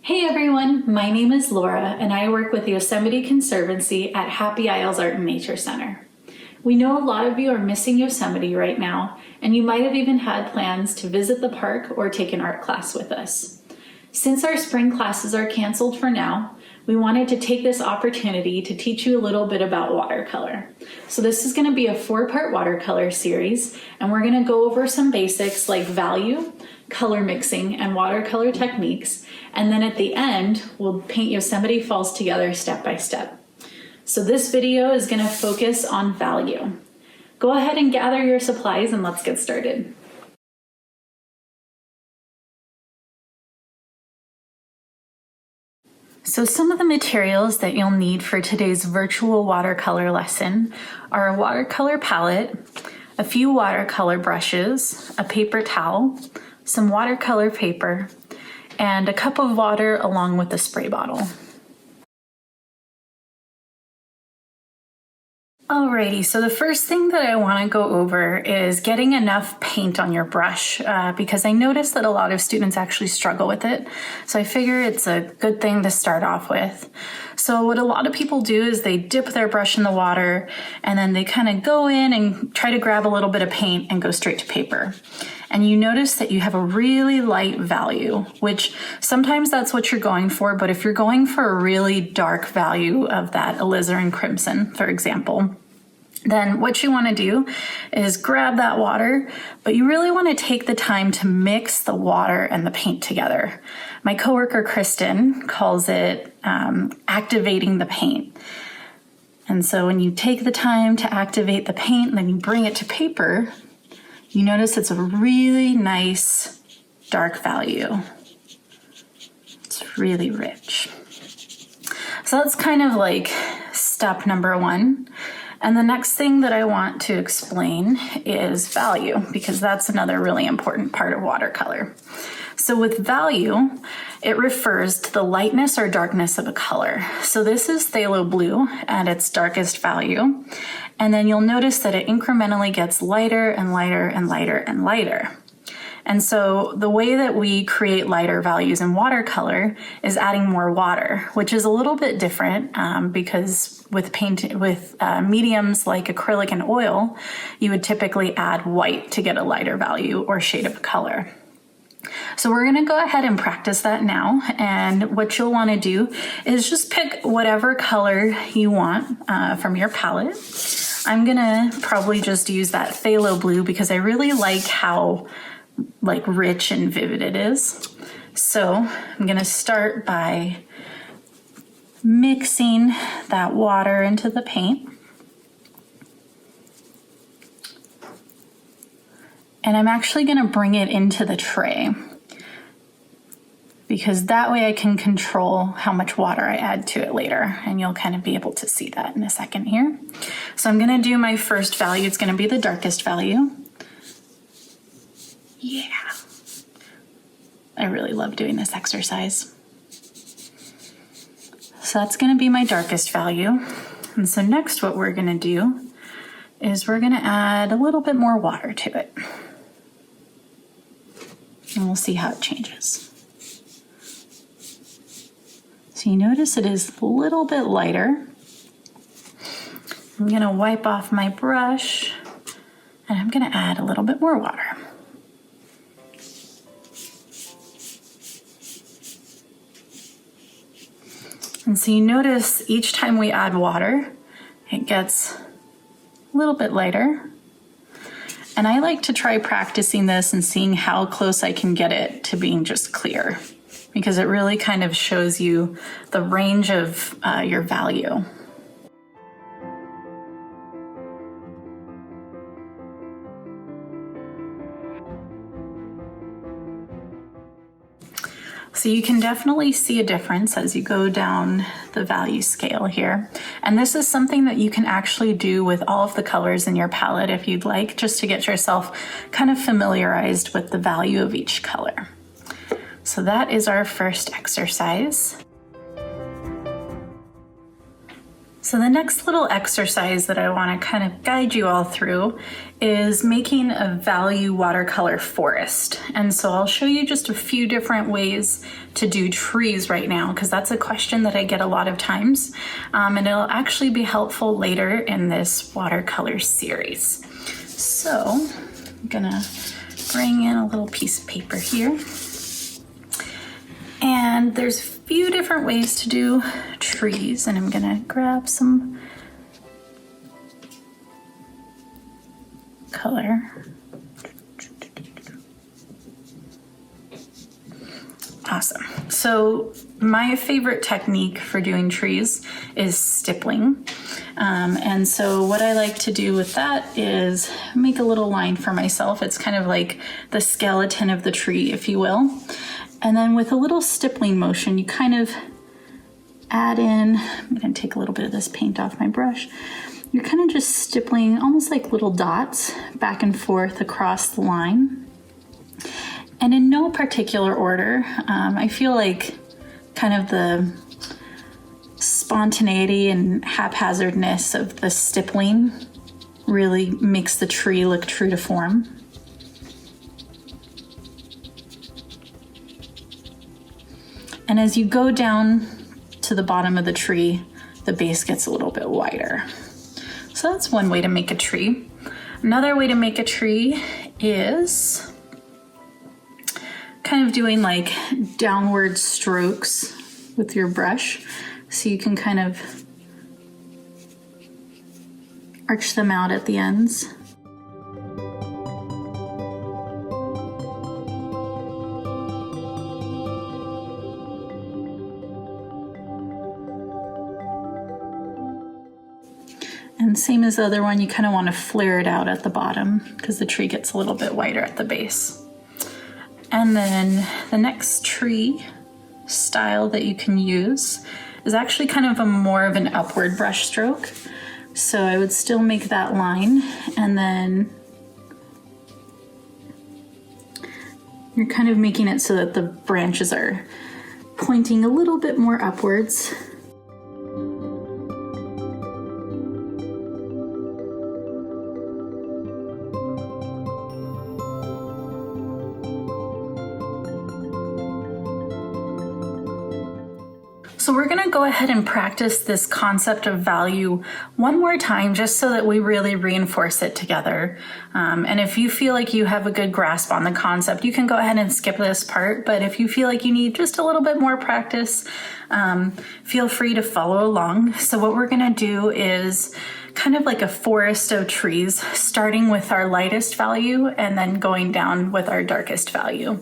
Hey everyone, my name is Lora and I work with Yosemite Conservancy at Happy Isles Art and Nature Center. We know a lot of you are missing Yosemite right now, and you might have even had plans to visit the park or take an art class with us. Since our spring classes are canceled for now, we wanted to take this opportunity to teach you a little bit about watercolor. So this is going to be a 4-part watercolor series, and we're going to go over some basics like value, color mixing, and watercolor techniques. And then at the end, we'll paint Yosemite Falls together step by step. So this video is going to focus on value. Go ahead and gather your supplies and let's get started. So some of the materials that you'll need for today's virtual watercolor lesson are a watercolor palette, a few watercolor brushes, a paper towel, some watercolor paper, and a cup of water along with a spray bottle. Alrighty, so the first thing that I want to go over is getting enough paint on your brush because I noticed that a lot of students actually struggle with it. So I figure it's a good thing to start off with. So what a lot of people do is they dip their brush in the water and then they kind of go in and try to grab a little bit of paint and go straight to paper. And you notice that you have a really light value, which sometimes that's what you're going for, but if you're going for a really dark value of that alizarin crimson, for example, then what you want to do is grab that water, but you really want to take the time to mix the water and the paint together. My coworker Kristen calls it activating the paint. And so when you take the time to activate the paint and then you bring it to paper, you notice it's a really nice dark value. It's really rich. So that's kind of like step number one. And the next thing that I want to explain is value, because that's another really important part of watercolor. So with value, it refers to the lightness or darkness of a color. So this is phthalo blue at its darkest value. And then you'll notice that it incrementally gets lighter and lighter and lighter and lighter. And so the way that we create lighter values in watercolor is adding more water, which is a little bit different because with mediums like acrylic and oil, you would typically add white to get a lighter value or shade of color. So we're going to go ahead and practice that now. And what you'll want to do is just pick whatever color you want from your palette. I'm going to probably just use that phthalo blue because I really like how rich and vivid it is. So I'm going to start by mixing that water into the paint. And I'm actually going to bring it into the tray because that way I can control how much water I add to it later, and you'll kind of be able to see that in a second here. So I'm going to do my first value. It's going to be the darkest value. Yeah. I really love doing this exercise. So that's going to be my darkest value. And so next what we're going to do is we're going to add a little bit more water to it. And we'll see how it changes. So you notice it is a little bit lighter. I'm going to wipe off my brush and I'm going to add a little bit more water. And so you notice each time we add water, it gets a little bit lighter. And I like to try practicing this and seeing how close I can get it to being just clear, because it really kind of shows you the range of your value. So you can definitely see a difference as you go down the value scale here. And this is something that you can actually do with all of the colors in your palette if you'd like, just to get yourself kind of familiarized with the value of each color. So that is our first exercise. So the next little exercise that I want to kind of guide you all through is making a value watercolor forest. And so I'll show you just a few different ways to do trees right now, because that's a question that I get a lot of times. And it'll actually be helpful later in this watercolor series. So I'm gonna bring in a little piece of paper here. And there's a few different ways to do trees, and I'm gonna grab some color. Awesome. So my favorite technique for doing trees is stippling. And so what I like to do with that is make a little line for myself. It's kind of like the skeleton of the tree, if you will. And then with a little stippling motion, you kind of add in, I'm gonna take a little bit of this paint off my brush. You're kind of just stippling almost like little dots back and forth across the line. And in no particular order. I feel like kind of the spontaneity and haphazardness of the stippling really makes the tree look true to form. And as you go down to the bottom of the tree, the base gets a little bit wider. So that's one way to make a tree. Another way to make a tree is kind of doing like downward strokes with your brush. So you can kind of arch them out at the ends. And same as the other one, you kind of want to flare it out at the bottom because the tree gets a little bit wider at the base. And then the next tree style that you can use is actually kind of more of an upward brush stroke. So I would still make that line, and then you're kind of making it so that the branches are pointing a little bit more upwards. So we're gonna go ahead and practice this concept of value one more time, just so that we really reinforce it together. And if you feel like you have a good grasp on the concept, you can go ahead and skip this part. But if you feel like you need just a little bit more practice, feel free to follow along. So what we're gonna do is kind of like a forest of trees, starting with our lightest value and then going down with our darkest value.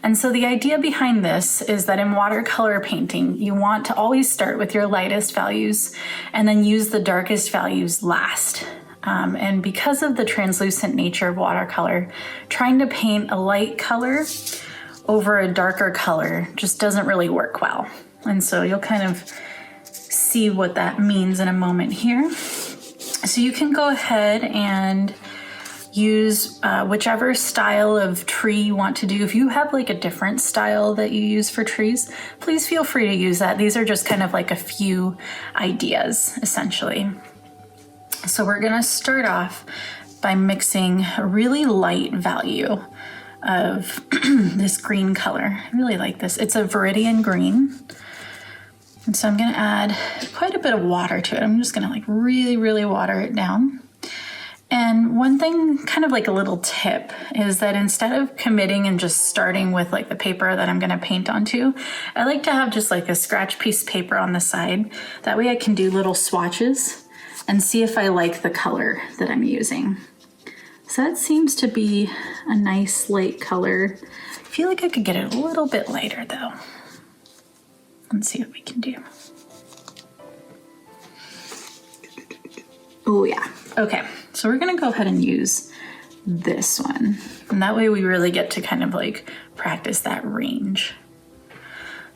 And so the idea behind this is that in watercolor painting, you want to always start with your lightest values and then use the darkest values last. And because of the translucent nature of watercolor, trying to paint a light color over a darker color just doesn't really work well. And so you'll kind of see what that means in a moment here. So you can go ahead and use whichever style of tree you want to do. If you have like a different style that you use for trees, please feel free to use that. These are just kind of like a few ideas, essentially. So we're gonna start off by mixing a really light value of this green color. I really like this. It's a Viridian green. And so I'm gonna add quite a bit of water to it. I'm just gonna like really water it down. And one thing, kind of like a little tip, is that instead of committing and just starting with like the paper that I'm gonna paint onto, I like to have just like a scratch piece of paper on the side. That way I can do little swatches and see if I like the color that I'm using. So that seems to be a nice light color. I feel like I could get it a little bit lighter though. Let's see what we can do. Oh yeah, okay. So we're gonna go ahead and use this one. And that way we really get to kind of like practice that range.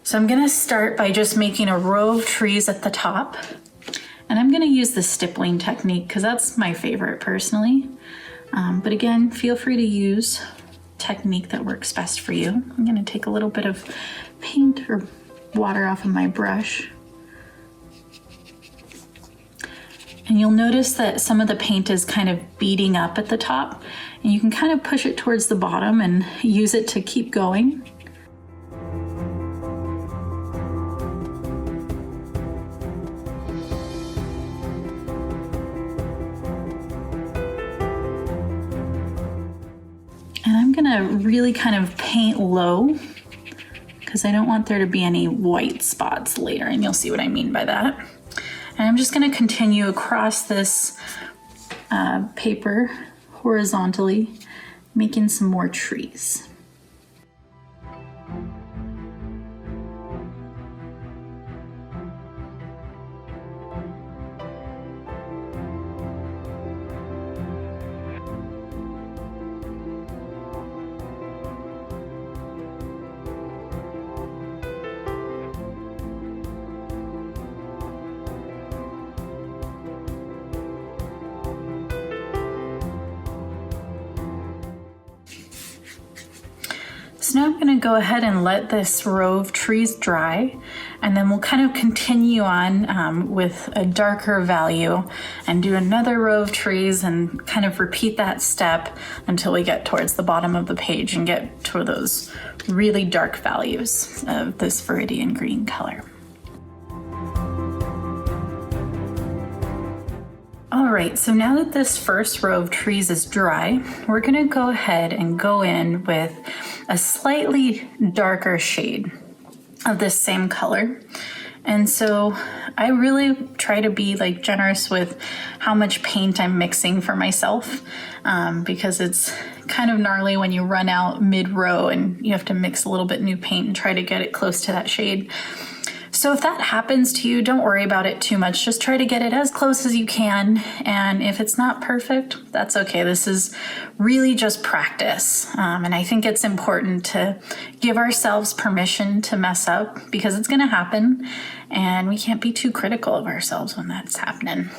So I'm gonna start by just making a row of trees at the top. And I'm gonna use the stippling technique because that's my favorite personally. But again, feel free to use technique that works best for you. I'm gonna take a little bit of paint or water off of my brush. And you'll notice that some of the paint is kind of beading up at the top, and you can kind of push it towards the bottom and use it to keep going. And I'm gonna really kind of paint low because I don't want there to be any white spots later, and you'll see what I mean by that. And I'm just going to continue across this paper horizontally, making some more trees. So now I'm going to go ahead and let this row of trees dry, and then we'll kind of continue on with a darker value and do another row of trees and kind of repeat that step until we get towards the bottom of the page and get to those really dark values of this viridian green color. All right, so now that this first row of trees is dry, we're gonna go ahead and go in with a slightly darker shade of this same color. And so I really try to be like generous with how much paint I'm mixing for myself, because it's kind of gnarly when you run out mid-row and you have to mix a little bit new paint and try to get it close to that shade. So if that happens to you, don't worry about it too much. Just try to get it as close as you can. And if it's not perfect, that's okay. This is really just practice. And I think it's important to give ourselves permission to mess up because it's going to happen. And we can't be too critical of ourselves when that's happening.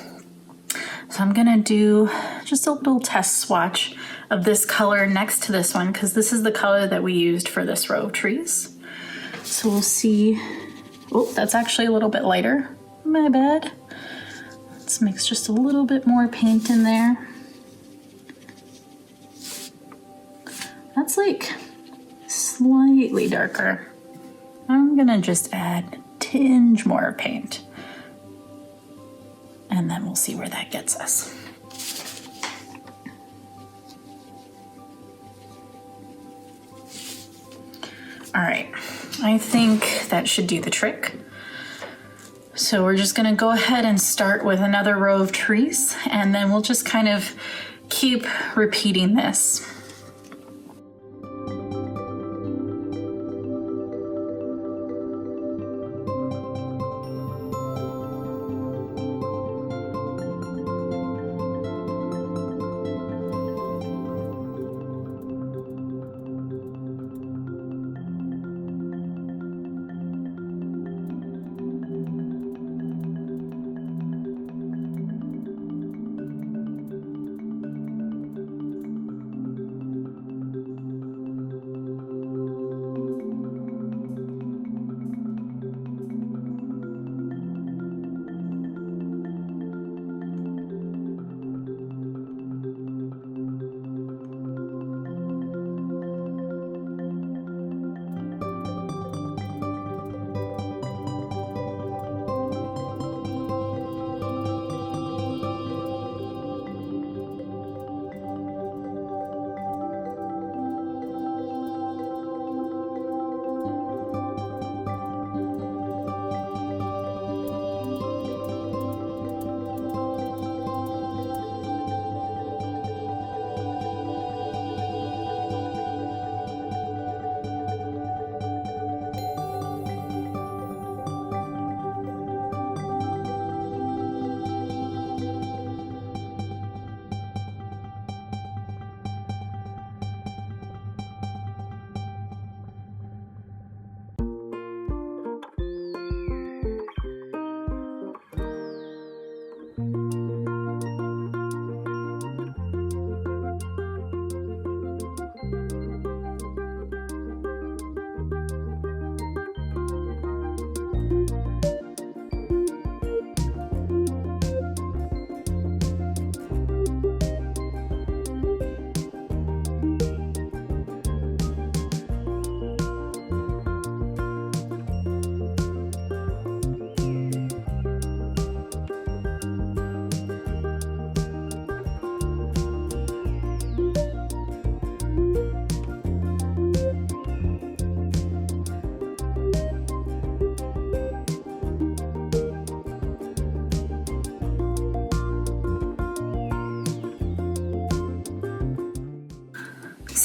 So I'm going to do just a little test swatch of this color next to this one because this is the color that we used for this row of trees. So we'll see. Oh, that's actually a little bit lighter. My bad. Let's mix just a little bit more paint in there. That's like slightly darker. I'm gonna just add a tinge more paint. And then we'll see where that gets us. All right, I think that should do the trick. So we're just gonna go ahead and start with another row of trees, and then we'll just kind of keep repeating this.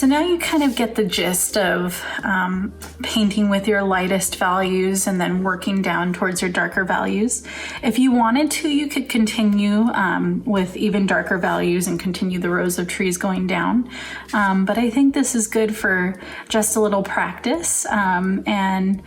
So now you kind of get the gist of painting with your lightest values and then working down towards your darker values. If you wanted to, you could continue with even darker values and continue the rows of trees going down. But I think this is good for just a little practice and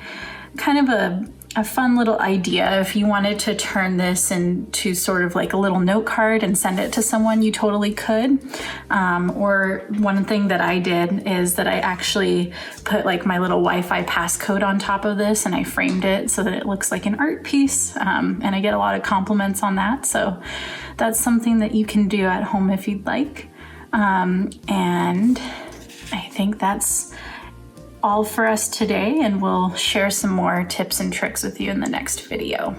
kind of a fun little idea. If you wanted to turn this into sort of like a little note card and send it to someone, you totally could. Or one thing that I did is that I actually put like my little Wi-Fi passcode on top of this and I framed it so that it looks like an art piece. And I get a lot of compliments on that. So that's something that you can do at home if you'd like. And I think that's all for us today, and we'll share some more tips and tricks with you in the next video.